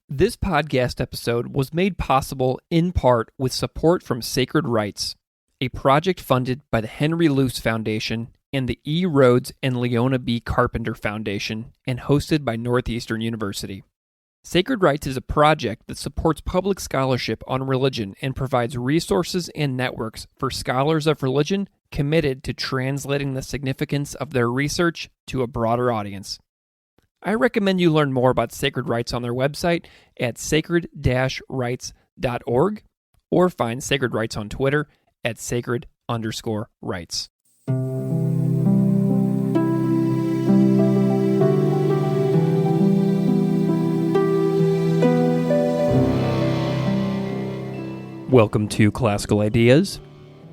This podcast episode was made possible in part with support from Sacred Rights, a project funded by the Henry Luce Foundation and the E. Rhodes and Leona B. Carpenter Foundation and hosted by Northeastern University. Sacred Rights is a project that supports public scholarship on religion and provides resources and networks for scholars of religion committed to translating the significance of their research to a broader audience. I recommend you learn more about Sacred Rights on their website at sacred-rights.org or find Sacred Rights on Twitter at sacred_rights. Welcome to Classical Ideas.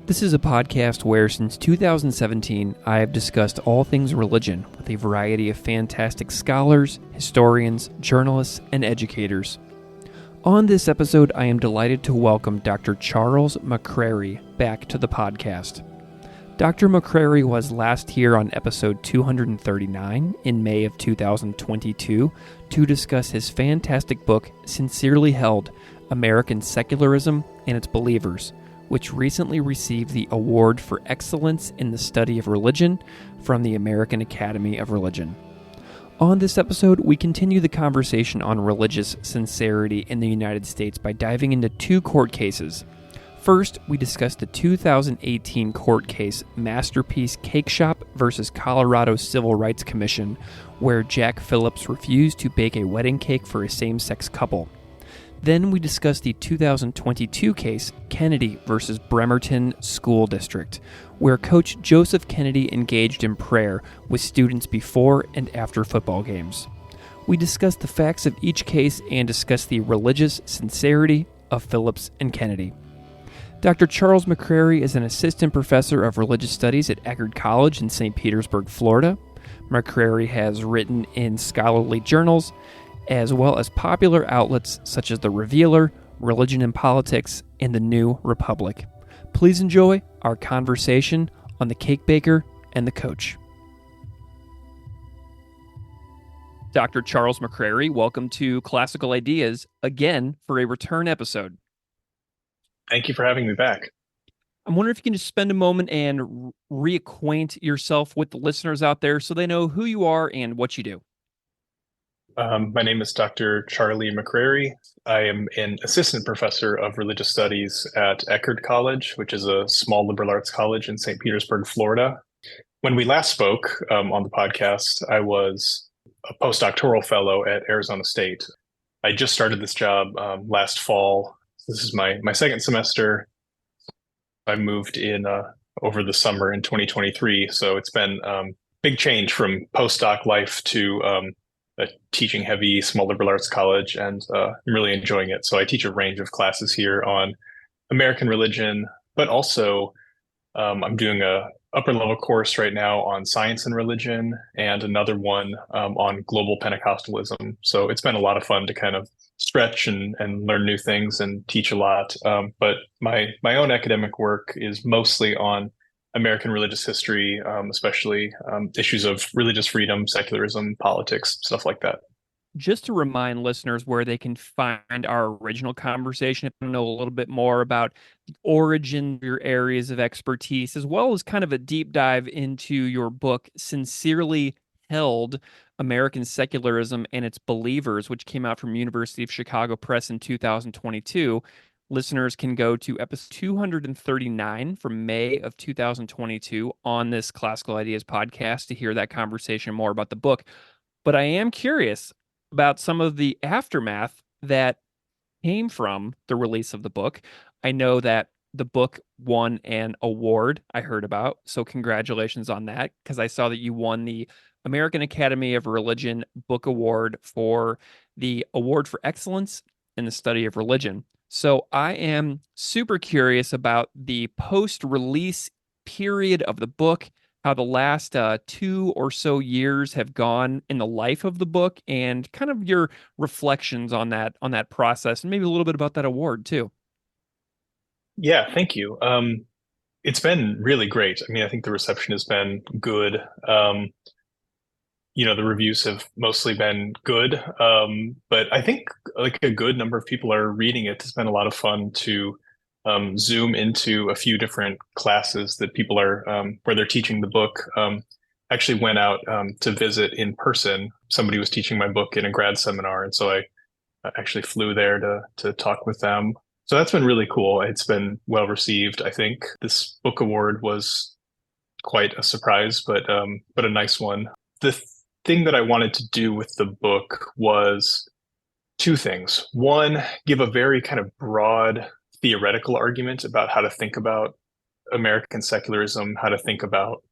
This is a podcast where, since 2017, I have discussed all things religion with a variety of fantastic scholars, historians, journalists, and educators. On this episode, I am delighted to welcome Dr. Charles McCrary back to the podcast. Dr. McCrary was last here on episode 239 in May of 2022 to discuss his fantastic book, Sincerely Held, American Secularism and Its Believers, which recently received the Award for Excellence in the Study of Religion from the American Academy of Religion. On this episode, we continue the conversation on religious sincerity in the United States by diving into two court cases. First, we discuss the 2018 court case Masterpiece Cake Shop versus Colorado Civil Rights Commission, where Jack Phillips refused to bake a wedding cake for a same-sex couple. Then we discuss the 2022 case, Kennedy versus Bremerton School District, where Coach Joseph Kennedy engaged in prayer with students before and after football games. We discuss the facts of each case and discuss the religious sincerity of Phillips and Kennedy. Dr. Charles McCrary is an assistant professor of religious studies at Eckerd College in St. Petersburg, Florida. McCrary has written in scholarly journals, as well as popular outlets such as The Revealer, Religion and Politics, and The New Republic. Please enjoy our conversation on the cake baker and the coach. Dr. Charles McCrary, welcome to Classical Ideas again for a return episode. Thank you for having me back. I'm wondering if you can just spend a moment and reacquaint yourself with the listeners out there so they know who you are and what you do. My name is Dr. Charlie McCrary. I am an assistant professor of religious studies at Eckerd College, which is a small liberal arts college in St. Petersburg, Florida. When we last spoke on the podcast, I was a postdoctoral fellow at Arizona State. I just started this job last fall. This is my second semester. I moved in over the summer in 2023, so it's been big change from postdoc life to a teaching heavy small liberal arts college, and I'm really enjoying it. So I teach a range of classes here on American religion, but also I'm doing a upper level course right now on science and religion and another one on global Pentecostalism. So it's been a lot of fun to kind of stretch and learn new things and teach a lot. But my own academic work is mostly on American religious history, especially issues of religious freedom, secularism, politics, stuff like that. Just to remind listeners where they can find our original conversation, if you know a little bit more about the origin of your areas of expertise, as well as kind of a deep dive into your book, Sincerely Held, American Secularism and Its Believers, which came out from University of Chicago Press in 2022. Listeners can go to episode 239 from May of 2022 on this Classical Ideas podcast to hear that conversation more about the book. But I am curious about some of the aftermath that came from the release of the book. I know that the book won an award I heard about, so congratulations on that, because I saw that you won the American Academy of Religion Book Award for the Award for Excellence in the Study of Religion. So I am super curious about the post-release period of the book, how the last 2 or so years have gone in the life of the book, and kind of your reflections on that process, and maybe a little bit about that award too. Yeah, thank you. It's been really great. I mean, I think the reception has been good. the reviews have mostly been good. But I think like a good number of people are reading it. It's been a lot of fun to zoom into a few different classes that people are where they're teaching the book. Actually went out to visit in person. Somebody was teaching my book in a grad seminar, and so I actually flew there to talk with them. So that's been really cool. It's been well received. I think this book award was quite a surprise, but a nice one. The thing that I wanted to do with the book was two things. One, give a very kind of broad theoretical argument about how to think about American secularism, how to think about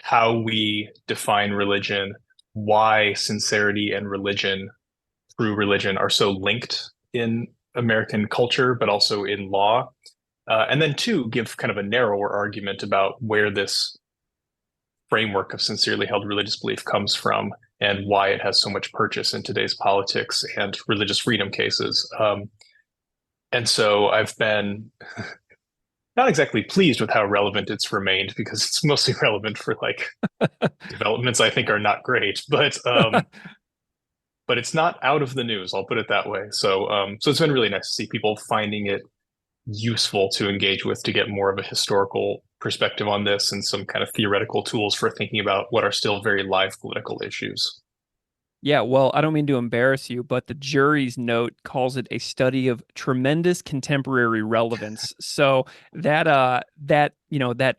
how we define religion, why sincerity and religion, true religion, are so linked in American culture, but also in law. And then two, give kind of a narrower argument about where this framework of sincerely held religious belief comes from and why it has so much purchase in today's politics and religious freedom cases. And so I've been not exactly pleased with how relevant it's remained, because it's mostly relevant for like developments I think are not great, but it's not out of the news. I'll put it that way. So it's been really nice to see people finding it useful to engage with, to get more of a historical perspective on this and some kind of theoretical tools for thinking about what are still very live political issues. Yeah, well, I don't mean to embarrass you, but the jury's note calls it a study of tremendous contemporary relevance. So that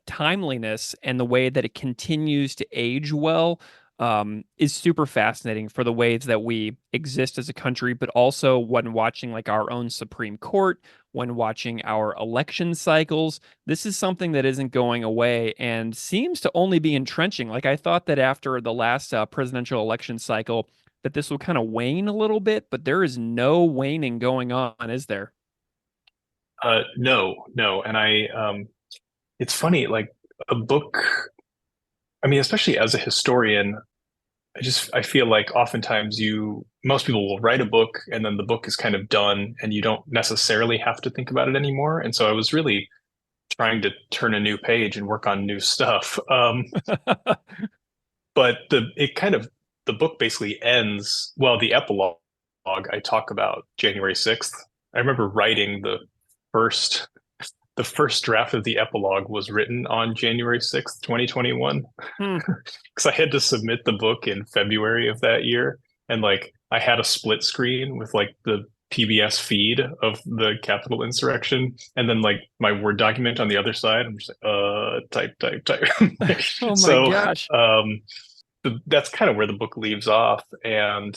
timeliness and the way that it continues to age well is super fascinating for the ways that we exist as a country, but also when watching like our own Supreme Court, when watching our election cycles. This is something that isn't going away and seems to only be entrenching. Like I thought that after the last presidential election cycle, that this will kind of wane a little bit, but there is no waning going on, is there? No. And it's funny, like a book, I mean, especially as a historian, I feel like oftentimes most people will write a book and then the book is kind of done and you don't necessarily have to think about it anymore. And so I was really trying to turn a new page and work on new stuff. But the book basically ends, well, the epilogue, I talk about January 6th. I remember writing first the first draft of the epilogue was written on January 6th, 2021. Hmm. Because I had to submit the book in February of that year. And like I had a split screen with like the PBS feed of the Capitol insurrection, and then like my Word document on the other side. I'm just like, type. Oh my So gosh. that's kind of where the book leaves off. And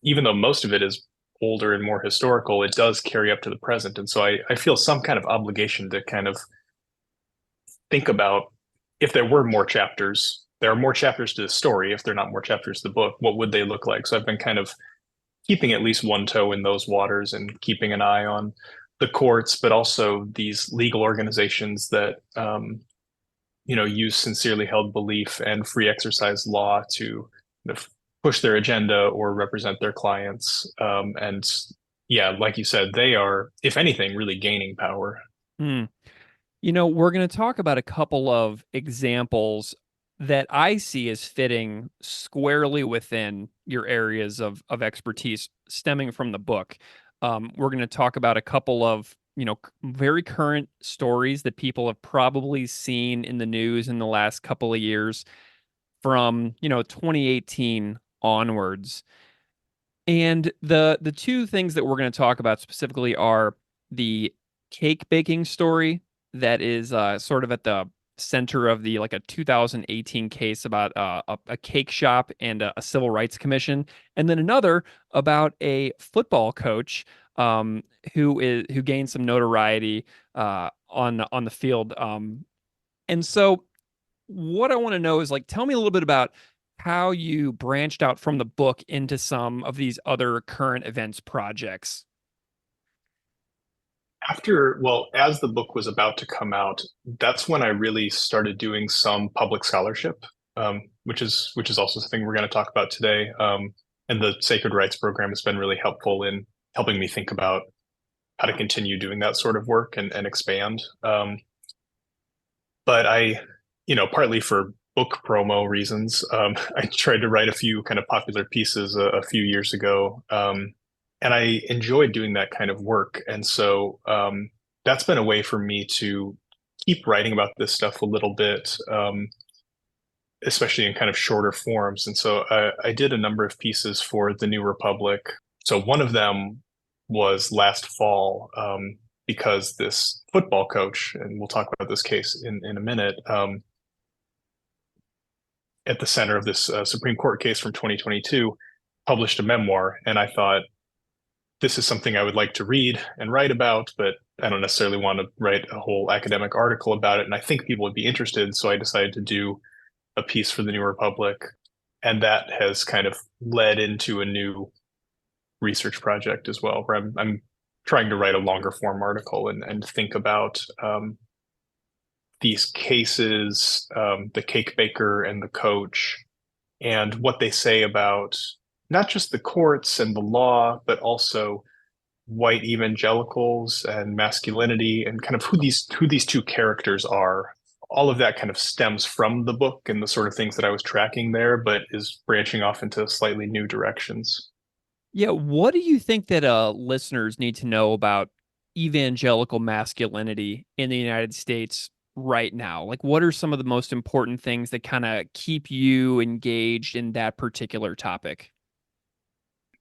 even though most of it is older and more historical, it does carry up to the present. And so I feel some kind of obligation to kind of think about, if there were more chapters, there are more chapters to the story. If there are not more chapters to the book, what would they look like? So I've been kind of keeping at least one toe in those waters and keeping an eye on the courts, but also these legal organizations that use sincerely held belief and free exercise law to push their agenda or represent their clients. And yeah, like you said, they are, if anything, really gaining power. Hmm. We're going to talk about a couple of examples that I see as fitting squarely within your areas of expertise stemming from the book. We're going to talk about a couple of, very current stories that people have probably seen in the news in the last couple of years from, 2018 onwards. And the two things that we're going to talk about specifically are the cake baking story that is sort of at the center of the like a 2018 case about a cake shop and a civil rights commission, and then another about a football coach who gained some notoriety on the field. And so what I want to know is like, tell me a little bit about how you branched out from the book into some of these other current events projects. As the book was about to come out, that's when I really started doing some public scholarship, which is also something we're going to talk about today. And the Sacred Rights program has been really helpful in helping me think about how to continue doing that sort of work and expand. But partly for book promo reasons. I tried to write a few kind of popular pieces a few years ago, and I enjoyed doing that kind of work. And so that's been a way for me to keep writing about this stuff a little bit, especially in kind of shorter forms. And so I did a number of pieces for the New Republic. So one of them was last fall, because this football coach, and we'll talk about this case in a minute, at the center of this Supreme Court case from 2022, published a memoir. And I thought, this is something I would like to read and write about, but I don't necessarily want to write a whole academic article about it. And I think people would be interested. So I decided to do a piece for the New Republic. And that has kind of led into a new research project as well, where I'm trying to write a longer form article and think about these cases, the cake baker and the coach, and what they say about not just the courts and the law, but also white evangelicals and masculinity, and kind of who these two characters are. All of that kind of stems from the book and the sort of things that I was tracking there, but is branching off into slightly new directions. Yeah, what do you think that listeners need to know about evangelical masculinity in the United States right now? Like, what are some of the most important things that kind of keep you engaged in that particular topic?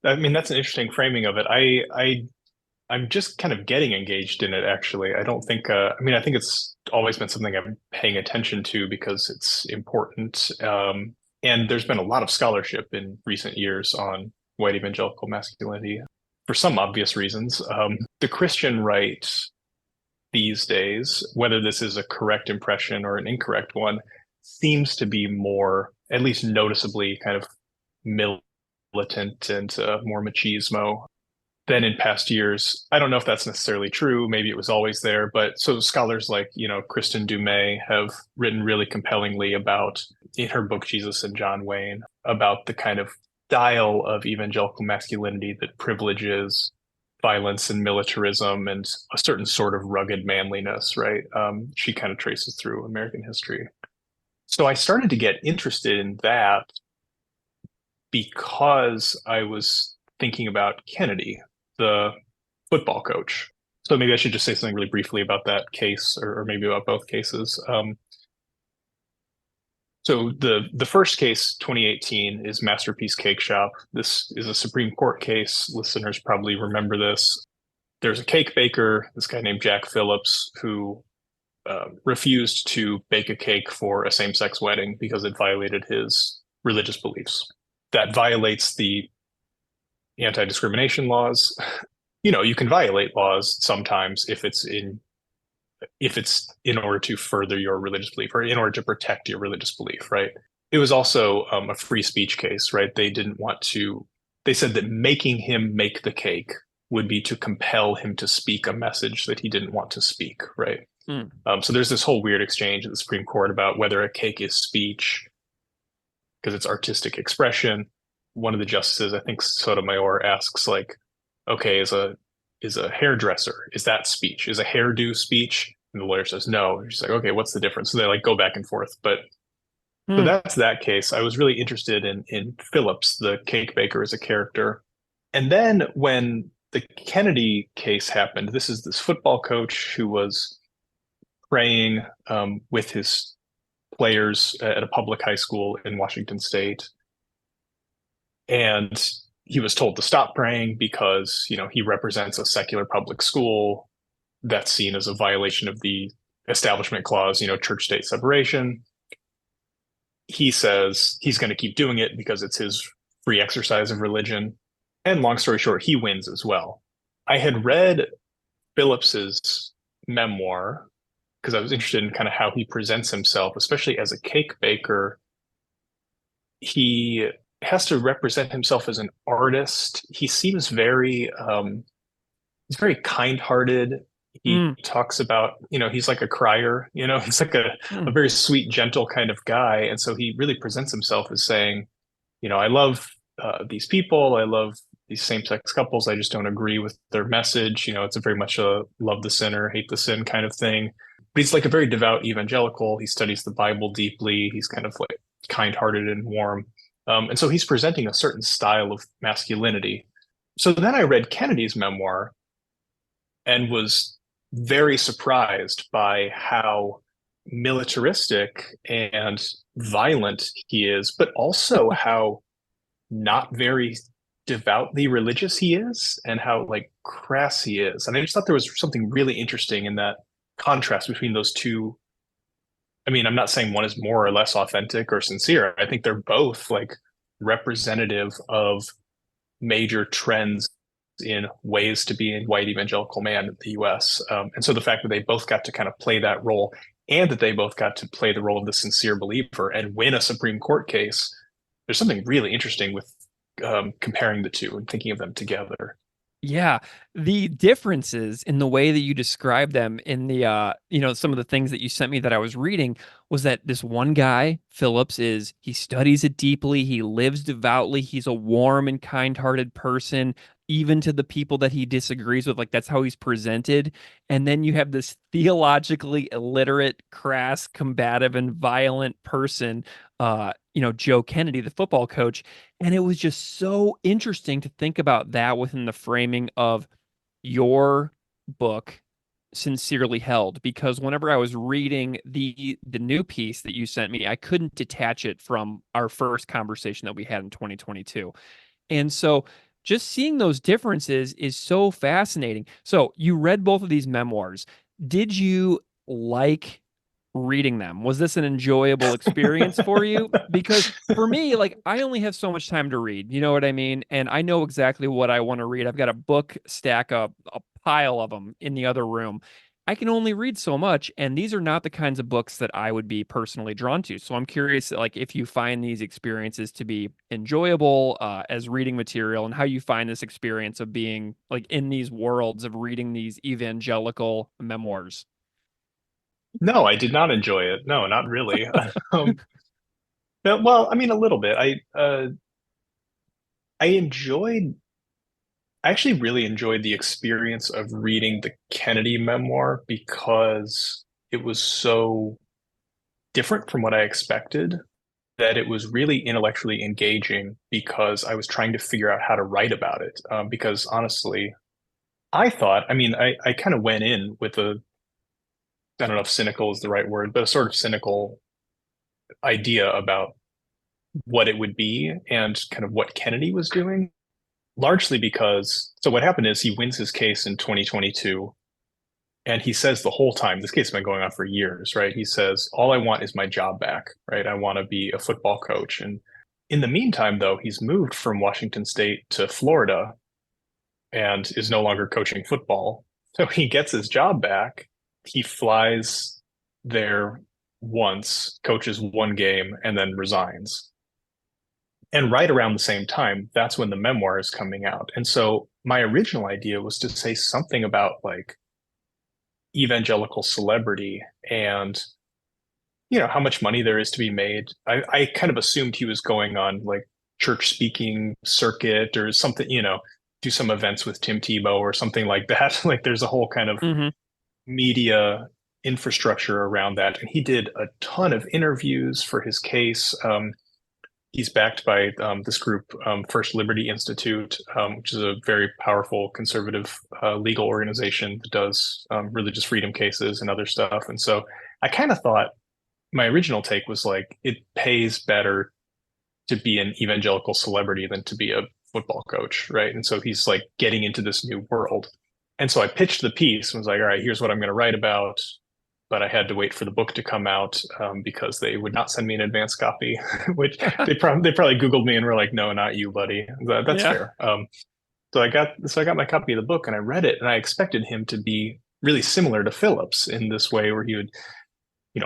I mean, that's an interesting framing of it. I'm just kind of getting engaged in it, actually. I don't think, I mean, I think it's always been something I've been paying attention to because it's important. And there's been a lot of scholarship in recent years on white evangelical masculinity for some obvious reasons. The Christian right these days, whether this is a correct impression or an incorrect one, seems to be more, at least noticeably, kind of militant and more machismo than in past years. I don't know if that's necessarily true. Maybe it was always there, but so scholars like, Kristen Dumais have written really compellingly about, in her book, Jesus and John Wayne, about the kind of style of evangelical masculinity that privileges violence and militarism and a certain sort of rugged manliness, right? She kind of traces through American history. So I started to get interested in that because I was thinking about Kennedy, the football coach. So maybe I should just say something really briefly about that case, or maybe about both cases. So the first case, 2018, is Masterpiece Cake Shop. This is a Supreme Court case. Listeners probably remember this. There's a cake baker, this guy named Jack Phillips, who refused to bake a cake for a same-sex wedding because it violated his religious beliefs. That violates the anti-discrimination laws. You can violate laws sometimes if it's in order to further your religious belief or in order to protect your religious belief, right? It was also a free speech case, right? They said that making him make the cake would be to compel him to speak a message that he didn't want to speak, right? So there's this whole weird exchange at the Supreme Court about whether a cake is speech because it's artistic expression. One of the justices, I think Sotomayor, asks, like, okay, is a hairdresser, is that speech? Is a hairdo speech? And the lawyer says no. And she's like, okay, what's the difference? So they like go back and forth. But so that's that case. I was really interested in Phillips, the cake baker, as a character. And then when the Kennedy case happened, this is this football coach who was praying with his players at a public high school in Washington State. And he was told to stop praying because, he represents a secular public school that's seen as a violation of the Establishment Clause, church-state separation. He says he's going to keep doing it because it's his free exercise of religion. And long story short, he wins as well. I had read Phillips's memoir because I was interested in kind of how he presents himself, especially as a cake baker. He has to represent himself as an artist. He seems he's very kind-hearted. He talks about, he's like a crier, he's like a very sweet, gentle kind of guy. And so he really presents himself as saying, I love these people. I love these same-sex couples. I just don't agree with their message. It's a very much a love the sinner, hate the sin kind of thing. but he's like a very devout evangelical. He studies the Bible deeply. He's kind of like kind-hearted and warm. And so he's presenting a certain style of masculinity. So then I read Kennedy's memoir and was very surprised by how militaristic and violent he is, but also how not very devoutly religious he is and how like crass he is. And I just thought there was something really interesting in that contrast between those two. I mean, I'm not saying one is more or less authentic or sincere. I think they're both like representative of major trends in ways to be a white evangelical man in the US. And so the fact that they both got to kind of play that role and that they both got to play the role of the sincere believer and win a Supreme Court case, there's something really interesting with comparing the two and thinking of them together. Yeah, the differences in the way that you describe them in the some of the things that you sent me that I was reading was that this one guy, Phillips, he studies it deeply, he lives devoutly, he's a warm and kind-hearted person, even to the people that he disagrees with, like that's how he's presented. And then you have this theologically illiterate, crass, combative, and violent person, Joe Kennedy, the football coach. And it was just so interesting to think about that within the framing of your book, Sincerely Held, because whenever I was reading the new piece that you sent me, I couldn't detach it from our first conversation that we had in 2022. And so just seeing those differences is so fascinating. So you read both of these memoirs. Did you like reading them? Was this an enjoyable experience for you? Because for me, like I only have so much time to read, you know what I mean? And I know exactly what I want to read. I've got a book stack up, a pile of them in the other room. I can only read so much, and these are not the kinds of books that I would be personally drawn to. So I'm curious, like, if you find these experiences to be enjoyable as reading material, and how you find this experience of being like in these worlds of reading these evangelical memoirs. No, I did not enjoy it. No, not really. um, well, I mean, a little bit. I enjoyed I actually really enjoyed the experience of reading the Kennedy memoir because it was so different from what I expected that it was really intellectually engaging because I was trying to figure out how to write about it. Because honestly, I mean, I kind of went in with I don't know if cynical is the right word, but a sort of cynical idea about what it would be and kind of what Kennedy was doing. Largely because, so what happened is he wins his case in 2022, and he says the whole time, this case has been going on for years, right? He says, all I want is my job back, right? I want to be a football coach. And in the meantime, though, he's moved from Washington State to Florida and is no longer coaching football. So he gets his job back. He flies there once, coaches one game, and then resigns. And right around the same time, that's when the memoir is coming out. And so my original idea was to say something about like evangelical celebrity and how much money there is to be made. I kind of assumed he was going on like church speaking circuit or something, do some events with Tim Tebow or something like that. Like there's a whole kind of Mm-hmm. media infrastructure around that. And he did a ton of interviews for his case. He's backed by this group, First Liberty Institute, which is a very powerful conservative legal organization that does religious freedom cases and other stuff. And so I kind of thought my original take was like, it pays better to be an evangelical celebrity than to be a football coach, right? And so he's like getting into this new world. And so I pitched the piece and was like, all right, here's what I'm going to write about. But I had to wait for the book to come out because they would not send me an advance copy, which they probably Googled me and were like, "No, not you, buddy." That's Yeah. fair. So I got my copy of the book and I read it, and I expected him to be really similar to Phillips in this way, where he would,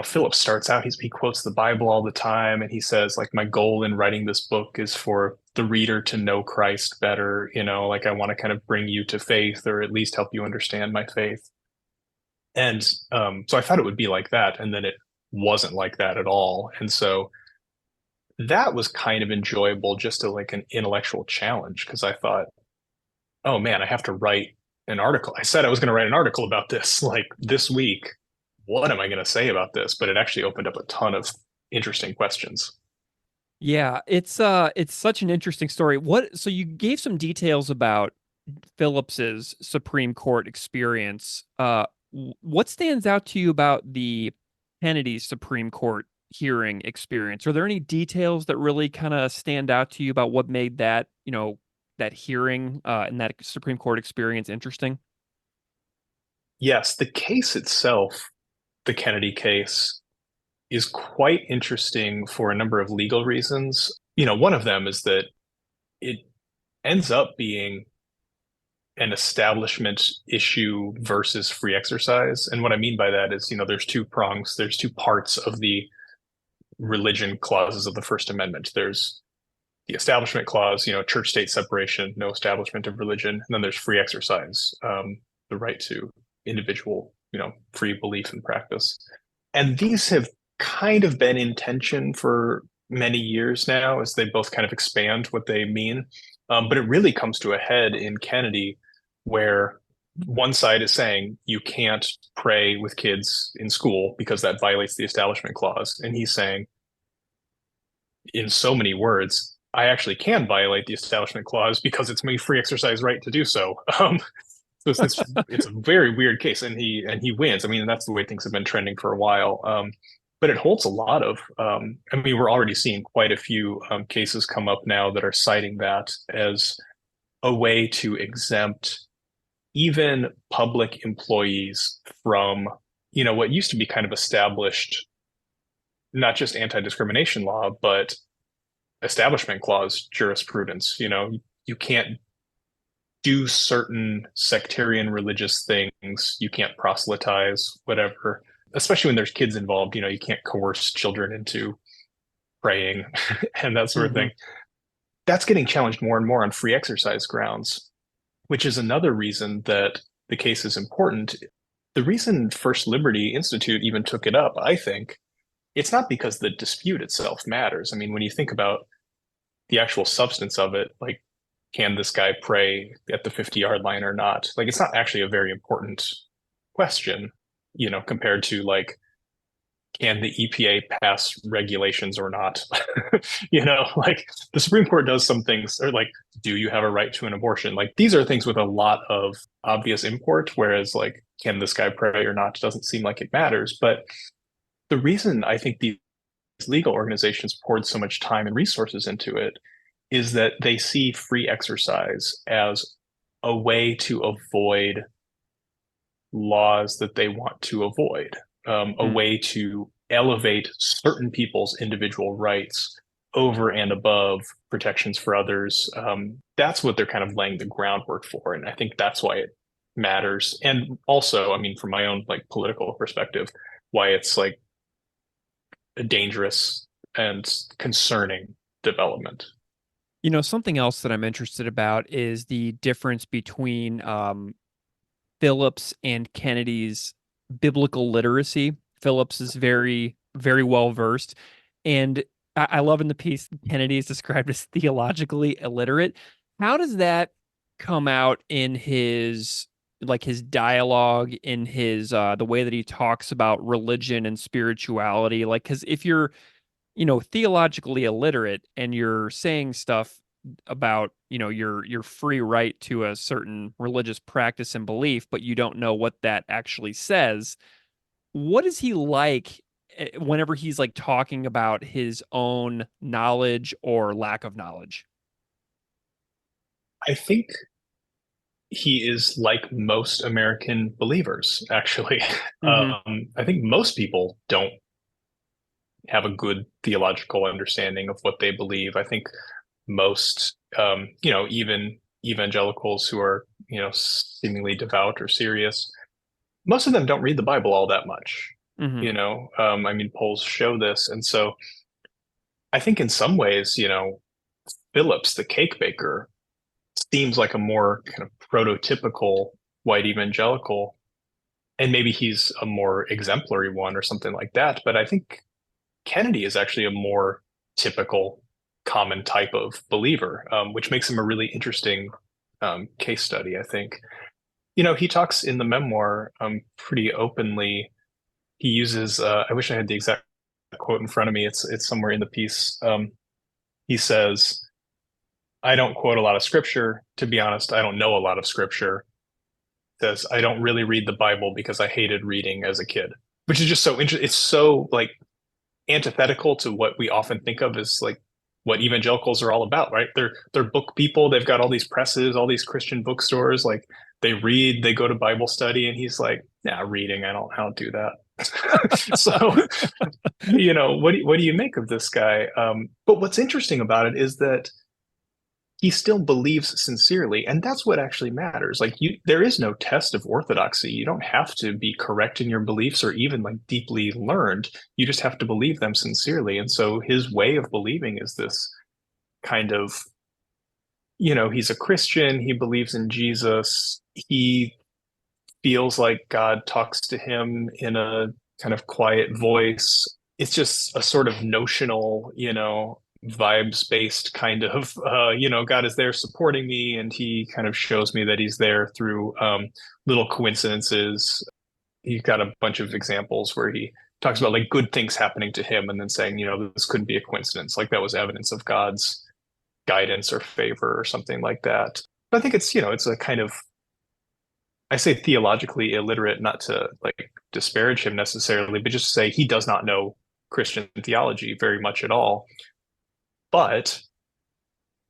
Phillips starts out, he quotes the Bible all the time, and he says like, "My goal in writing this book is for the reader to know Christ better. Like I want to kind of bring you to faith, or at least help you understand my faith." And so I thought it would be like that, and then it wasn't like that at all. And so that was kind of enjoyable, just like an intellectual challenge, because I thought, oh man, I have to write an article. I said I was going to write an article about this like this week, what am I going to say about this? But it actually opened up a ton of interesting questions. Yeah, it's such an interesting story. So you gave some details about Phillips's Supreme Court experience. What stands out to you about the Kennedy's Supreme Court hearing experience? Are there any details that really kind of stand out to you about what made that, that hearing and that Supreme Court experience interesting? Yes, the case itself, the Kennedy case, is quite interesting for a number of legal reasons. One of them is that it ends up being an establishment issue versus free exercise. And what I mean by that is, there's two prongs, there's two parts of the religion clauses of the First Amendment. There's the establishment clause, church state separation, no establishment of religion. And then there's free exercise, the right to individual, free belief and practice. And these have kind of been in tension for many years now as they both kind of expand what they mean. But it really comes to a head in Kennedy, where one side is saying you can't pray with kids in school because that violates the Establishment Clause. And he's saying, in so many words, I actually can violate the Establishment Clause because it's my free exercise right to do so. So it's a very weird case, and he wins. I mean, that's the way things have been trending for a while. But it holds a lot of. I mean, we're already seeing quite a few cases come up now that are citing that as a way to exempt even public employees from, what used to be kind of established, not just anti-discrimination law, but establishment clause jurisprudence. You can't do certain sectarian religious things. You can't proselytize, whatever, especially when there's kids involved. You can't coerce children into praying and that sort of thing. That's getting challenged more and more on free exercise grounds, which is another reason that the case is important. The reason First Liberty Institute even took it up, I think, it's not because the dispute itself matters. I mean, when you think about the actual substance of it, like, can this guy pray at the 50-yard line or not? Like, it's not actually a very important question, compared to, like, can the EPA pass regulations or not? Like, the Supreme Court does some things, or like, do you have a right to an abortion? Like, these are things with a lot of obvious import, whereas, like, can this guy pray or not doesn't seem like it matters. But the reason I think these legal organizations poured so much time and resources into it is that they see free exercise as a way to avoid laws that they want to avoid, a way to elevate certain people's individual rights over and above protections for others. That's what they're kind of laying the groundwork for. And I think that's why it matters. And also, I mean, from my own like political perspective, why it's like a dangerous and concerning development. Something else that I'm interested about is the difference between Phillips and Kennedy's biblical literacy. Phillips is very, very well versed. And I love in the piece, Kennedy is described as theologically illiterate. How does that come out in his dialogue, in his the way that he talks about religion and spirituality? Like, because if you're theologically illiterate and you're saying stuff about, your free right to a certain religious practice and belief, but you don't know what that actually says, what is he like whenever he's like talking about his own knowledge or lack of knowledge? I think he is like most American believers, actually. Mm-hmm. I think most people don't have a good theological understanding of what they believe. I think most, even evangelicals who are, seemingly devout or serious, most of them don't read the Bible all that much. Mm-hmm. I mean, polls show this. And so I think in some ways, Phillips, the cake baker, seems like a more kind of prototypical white evangelical. And maybe he's a more exemplary one or something like that. But I think Kennedy is actually a more typical, common type of believer, which makes him a really interesting case study, I think. He talks in the memoir pretty openly. he uses, I wish I had the exact quote in front of me. It's somewhere in the piece. He says, I don't quote a lot of scripture. To be honest, I don't know a lot of scripture. Says, I don't really read the Bible because I hated reading as a kid, which is just so interesting. It's so like antithetical to what we often think of as like what evangelicals are all about, right? They're book people. They've got all these presses, all these Christian bookstores. Like they read, they go to Bible study, and he's like, "Yeah, reading. I don't do that." So, what do you make of this guy? But what's interesting about it is that he still believes sincerely, and that's what actually matters. Like there is no test of orthodoxy. You don't have to be correct in your beliefs or even like deeply learned. You just have to believe them sincerely. And so his way of believing is this kind of, he's a Christian, he believes in Jesus, he feels like God talks to him in a kind of quiet voice. It's just a sort of notional, vibes based kind of, God is there supporting me, and he kind of shows me that he's there through little coincidences. He's got a bunch of examples where he talks about like good things happening to him and then saying, this couldn't be a coincidence. Like that was evidence of God's guidance or favor or something like that. But I think it's a kind of, I say theologically illiterate, not to like disparage him necessarily, but just to say he does not know Christian theology very much at all. But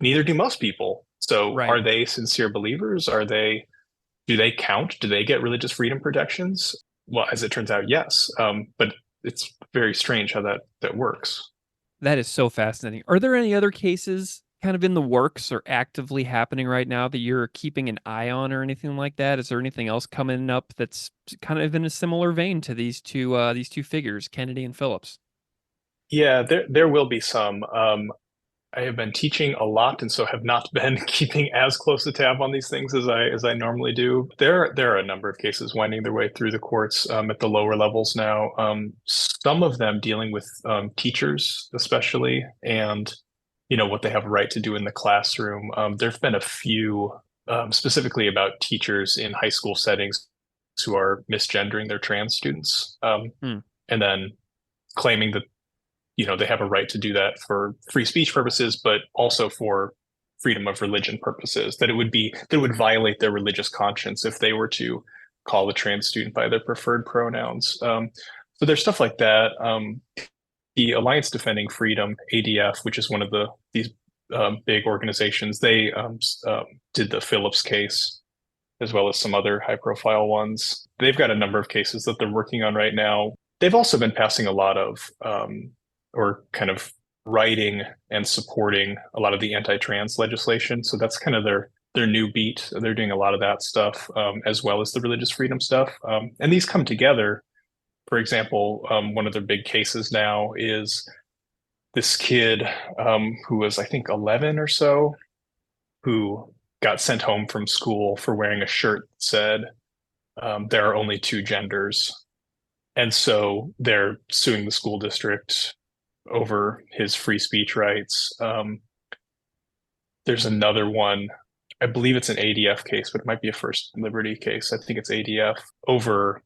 neither do most people. So Right. are they sincere believers? Do they count? Do they get religious freedom protections? Well, as it turns out, yes. But it's very strange how that works. That is so fascinating. Are there any other cases kind of in the works or actively happening right now that you're keeping an eye on or anything like that? Is there anything else coming up that's kind of in a similar vein to these two figures, Kennedy and Phillips? Yeah, there will be some. I have been teaching a lot, and so have not been keeping as close a tab on these things as I normally do. There are a number of cases winding their way through the courts at the lower levels now. Some of them dealing with teachers, especially, and what they have a right to do in the classroom. There've been a few specifically about teachers in high school settings who are misgendering their trans students, Hmm. and then claiming that they have a right to do that for free speech purposes, but also for freedom of religion purposes, that it would violate their religious conscience if they were to call a trans student by their preferred pronouns. So there's stuff like that. The Alliance Defending Freedom, ADF, which is one of these big organizations, they did the Phillips case as well as some other high profile ones. They've got a number of cases that they're working on right now. They've also been passing a lot of or kind of writing and supporting a lot of the anti-trans legislation. So that's kind of their new beat. They're doing a lot of that stuff as well as the religious freedom stuff. And these come together. For example, one of their big cases now is this kid who was, I think, 11 or so, who got sent home from school for wearing a shirt that said, there are only two genders. And so they're suing the school district over his free speech rights. There's another one, I believe it's an ADF case, but it might be a First Liberty case. I think it's ADF over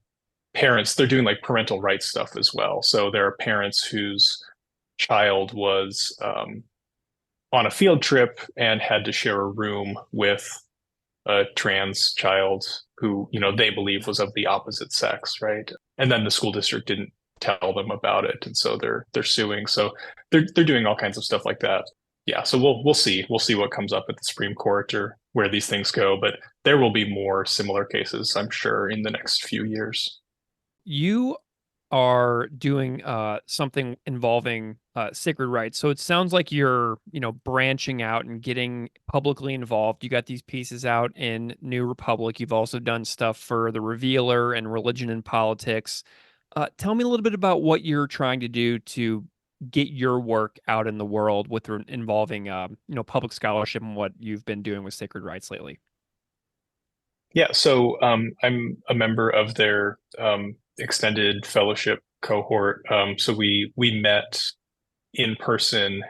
parents. They're doing like parental rights stuff as well. So there are parents whose child was on a field trip and had to share a room with a trans child who, they believe was of the opposite sex, right? And then the school district didn't tell them about it, and so they're suing. So they're doing all kinds of stuff like that. Yeah, so we'll see what comes up at the Supreme Court or where these things go, but there will be more similar cases, I'm sure, in the next few years. You are doing something involving sacred rights. So it sounds like you're, branching out and getting publicly involved. You got these pieces out in New Republic. You've also done stuff for The Revealer and Religion and Politics. Tell me a little bit about what you're trying to do to get your work out in the world with involving, public scholarship and what you've been doing with sacred rights lately. Yeah, so I'm a member of their extended fellowship cohort. So we met in person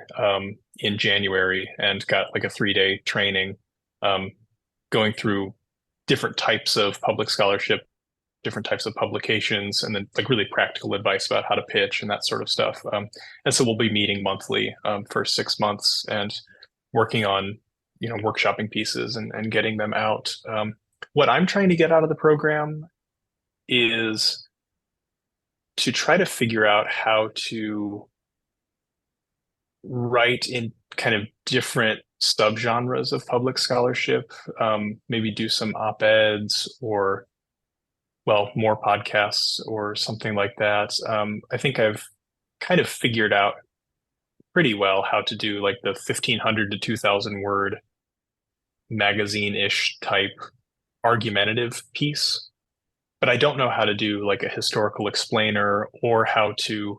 in January and got like a 3-day training, um, going through different types of public scholarship different types of publications, and then like really practical advice about how to pitch and that sort of stuff. And so we'll be meeting monthly for 6 months and working on, workshopping pieces and getting them out. What I'm trying to get out of the program is to try to figure out how to write in kind of different subgenres of public scholarship, maybe do some op-eds or, well, more podcasts or something like that. I think I've kind of figured out pretty well how to do like the 1,500 to 2,000 word magazine-ish type argumentative piece, but I don't know how to do like a historical explainer or how to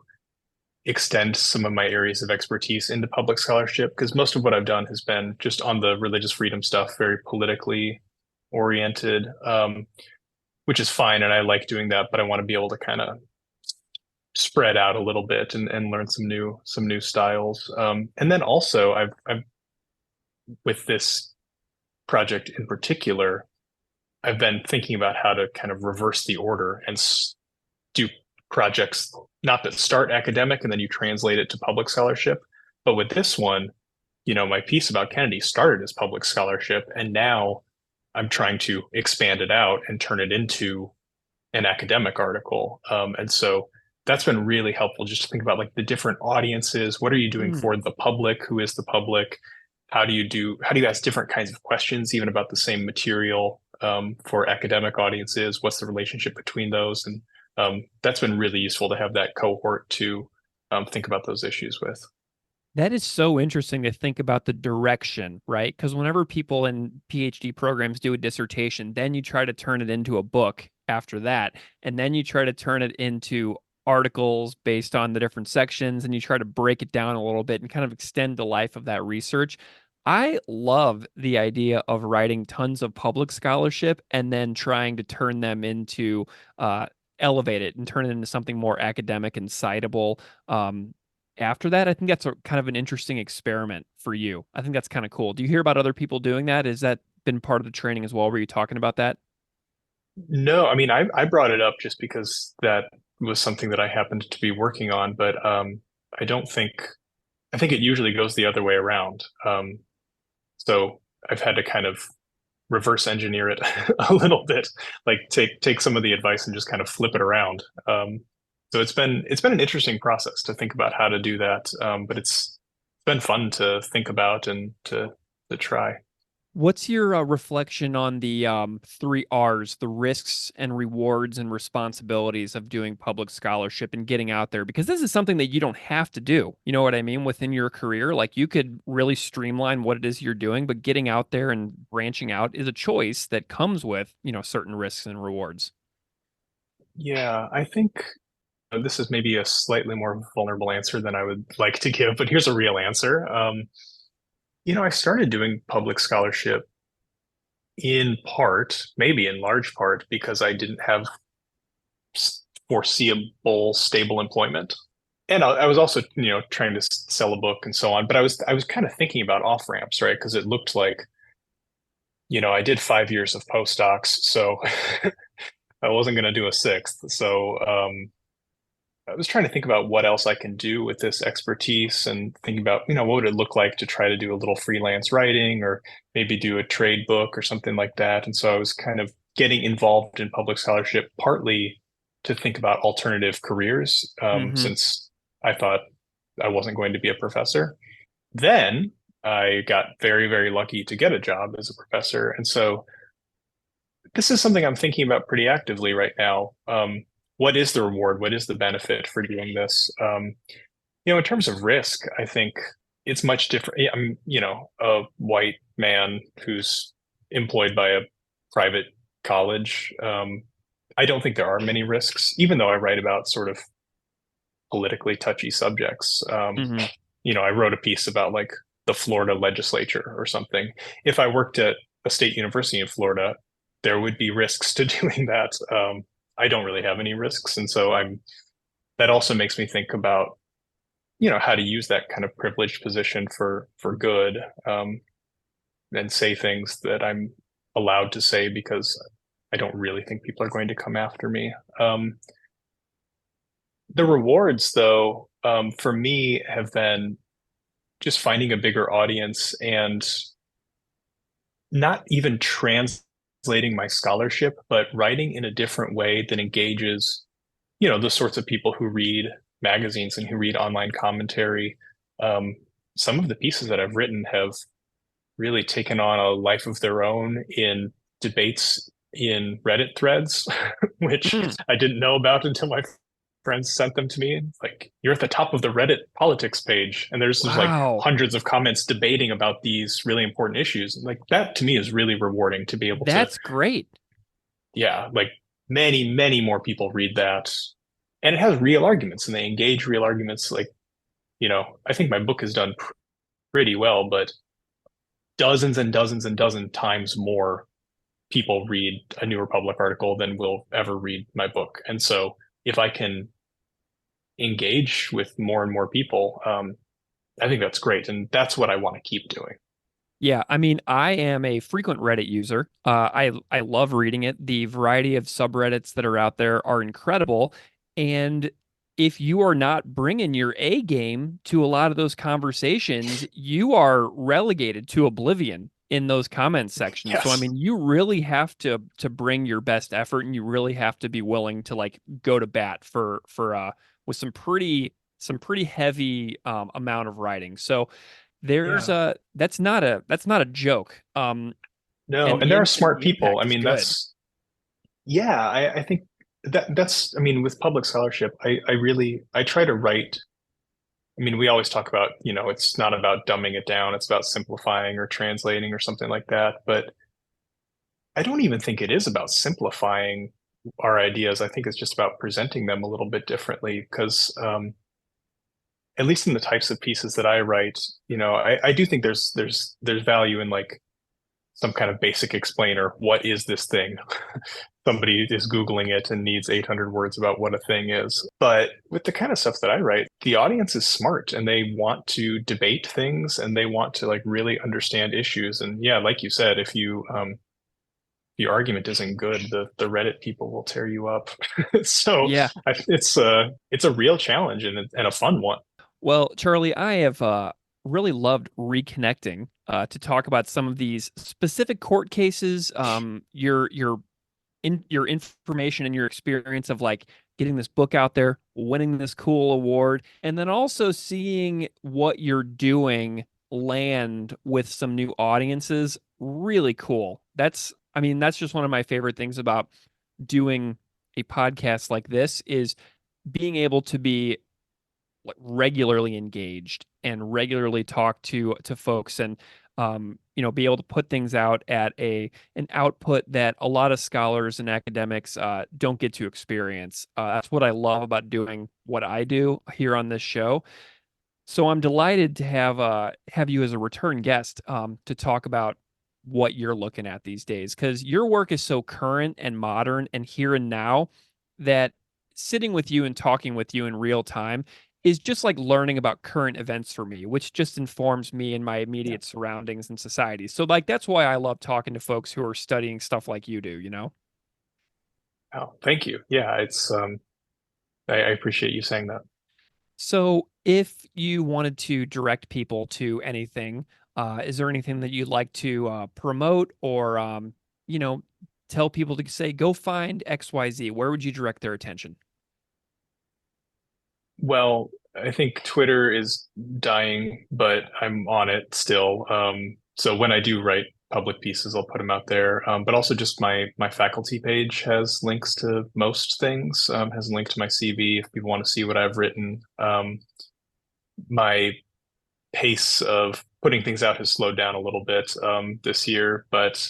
extend some of my areas of expertise into public scholarship, because most of what I've done has been just on the religious freedom stuff, very politically oriented, which is fine. And I like doing that, but I want to be able to kind of spread out a little bit and learn some new styles. And then also I've with this project in particular, I've been thinking about how to kind of reverse the order and do projects not that start academic and then you translate it to public scholarship. But with this one, my piece about Kennedy started as public scholarship, and now I'm trying to expand it out and turn it into an academic article. And so that's been really helpful just to think about like the different audiences. What are you doing for the public? Who is the public? How do you ask different kinds of questions, even about the same material, for academic audiences? What's the relationship between those? And that's been really useful to have that cohort to think about those issues with. That is so interesting to think about the direction, right? Because whenever people in PhD programs do a dissertation, then you try to turn it into a book after that, and then you try to turn it into articles based on the different sections, and you try to break it down a little bit and kind of extend the life of that research. I love the idea of writing tons of public scholarship and then trying to turn them into elevate it and turn it into something more academic and citable. After that, I think that's a kind of an interesting experiment for you. I think that's kind of cool. Do you hear about other people doing that? Has that been part of the training as well? Were you talking about that? No, I mean, I brought it up just because that was something that I happened to be working on, but I don't think, I think it usually goes the other way around. So I've had to kind of reverse engineer it a little bit, like take some of the advice and just kind of flip it around. So it's been an interesting process to think about how to do that, but it's been fun to think about and to try. What's your reflection on the three R's, the risks and rewards and responsibilities of doing public scholarship and getting out there? Because this is something that you don't have to do. You know what I mean? Within your career, like you could really streamline what it is you're doing, but getting out there and branching out is a choice that comes with, certain risks and rewards. Yeah, I think this is maybe a slightly more vulnerable answer than I would like to give, but here's a real answer. I started doing public scholarship in part, maybe in large part, because I didn't have foreseeable stable employment. And I was also, trying to sell a book and so on. But I was kind of thinking about off ramps, right? Because it looked like, I did 5 years of postdocs, so I wasn't going to do a sixth. So I was trying to think about what else I can do with this expertise and thinking about, what would it look like to try to do a little freelance writing or maybe do a trade book or something like that. And so I was kind of getting involved in public scholarship partly to think about alternative careers, Hmm. since I thought I wasn't going to be a professor. Then I got very, very lucky to get a job as a professor. And so this is something I'm thinking about pretty actively right now. What is the reward? What is the benefit for doing this? In terms of risk, I think it's much different. I'm, a white man who's employed by a private college. I don't think there are many risks, even though I write about sort of politically touchy subjects. Hmm. I wrote a piece about like the Florida legislature or something. If I worked at a state university in Florida, there would be risks to doing that. I don't really have any risks, and so that also makes me think about how to use that kind of privileged position for good, and say things that I'm allowed to say because I don't really think people are going to come after me. The rewards, though, for me have been just finding a bigger audience and not even translating my scholarship, but writing in a different way that engages, the sorts of people who read magazines and who read online commentary. Um, some of the pieces that I've written have really taken on a life of their own in debates in Reddit threads, which Hmm. I didn't know about until my friends sent them to me. Like, you're at the top of the Reddit politics page, and there's just like Wow. hundreds of comments debating about these really important issues. Like, that to me is really rewarding to be able to, That's great. yeah, like many, many more people read that. And it has real arguments and they engage real arguments. Like, I think my book has done pretty well, but dozens and dozens and dozens times more people read a New Republic article than will ever read my book. And so if I can engage with more and more people, I think that's great. And that's what I want to keep doing. Yeah, I mean, I am a frequent Reddit user. I love reading it. The variety of subreddits that are out there are incredible. And if you are not bringing your A game to a lot of those conversations, you are relegated to oblivion in those comment sections. So I Yes. mean, you really have to bring your best effort, and you really have to be willing to like go to bat for with some pretty heavy amount of writing. So there's Yeah. a that's not a joke. No, And and there are smart the people. I impact is mean, good. yeah, I think that's, I mean, with public scholarship, I try to write. I mean, we always talk about, it's not about dumbing it down, it's about simplifying or translating or something like that. But I don't even think it is about simplifying our ideas. I think it's just about presenting them a little bit differently because, at least in the types of pieces that I write, I do think there's value in like some kind of basic explainer. What is this thing? Somebody is Googling it and needs 800 words about what a thing is. But with the kind of stuff that I write, the audience is smart and they want to debate things and they want to like really understand issues. And yeah, like you said, if your argument isn't good, the Reddit people will tear you up. So Yeah. it's a real challenge and a fun one. Well, Charlie, I have really loved reconnecting to talk about some of these specific court cases. Your information and your experience of like getting this book out there, winning this cool award, and then also seeing what you're doing land with some new audiences. Really cool. I mean, that's just one of my favorite things about doing a podcast like this is being able to be like regularly engaged and regularly talk to folks and be able to put things out at an output that a lot of scholars and academics don't get to experience. That's what I love about doing what I do here on this show. So I'm delighted to have you as a return guest to talk about what you're looking at these days because your work is so current and modern and here and now that sitting with you and talking with you in real time is just like learning about current events for me, which just informs me and my Yeah. immediate surroundings and society. So like that's why I love talking to folks who are studying stuff like you do, you know? Oh, thank you. Yeah, I appreciate you saying that. So, if you wanted to direct people to anything, is there anything that you'd like to promote or, you know, tell people to say, go find XYZ? Where would you direct their attention? Well, I think Twitter is dying, but I'm on it still. So when I do write public pieces, I'll put them out there. But also just my faculty page has links to most things, has a link to my CV if people want to see what I've written. My pace of putting things out has slowed down a little bit this year, but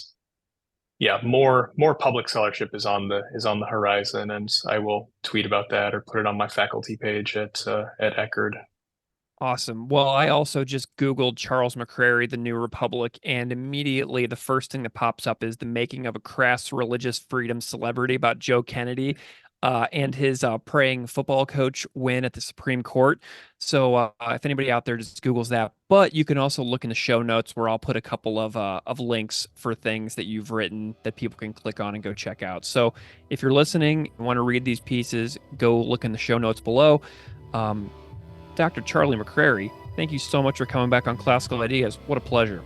yeah, more public scholarship is on the horizon, and I will tweet about that or put it on my faculty page at Eckerd. Awesome. Well, I also just Googled Charles McCrary, the New Republic, and immediately the first thing that pops up is the making of a crass religious freedom celebrity about Joe Kennedy. and his praying football coach win at the Supreme Court. So if anybody out there just Googles that, but you can also look in the show notes where I'll put a couple of links for things that you've written that people can click on and go check out. So if you're listening and want to read these pieces, go look in the show notes below. Dr. Charlie McCrary, thank you so much for coming back on Classical Ideas. What a pleasure.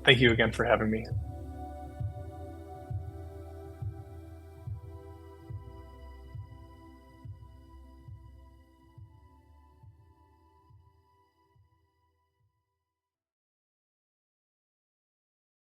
Thank you again for having me.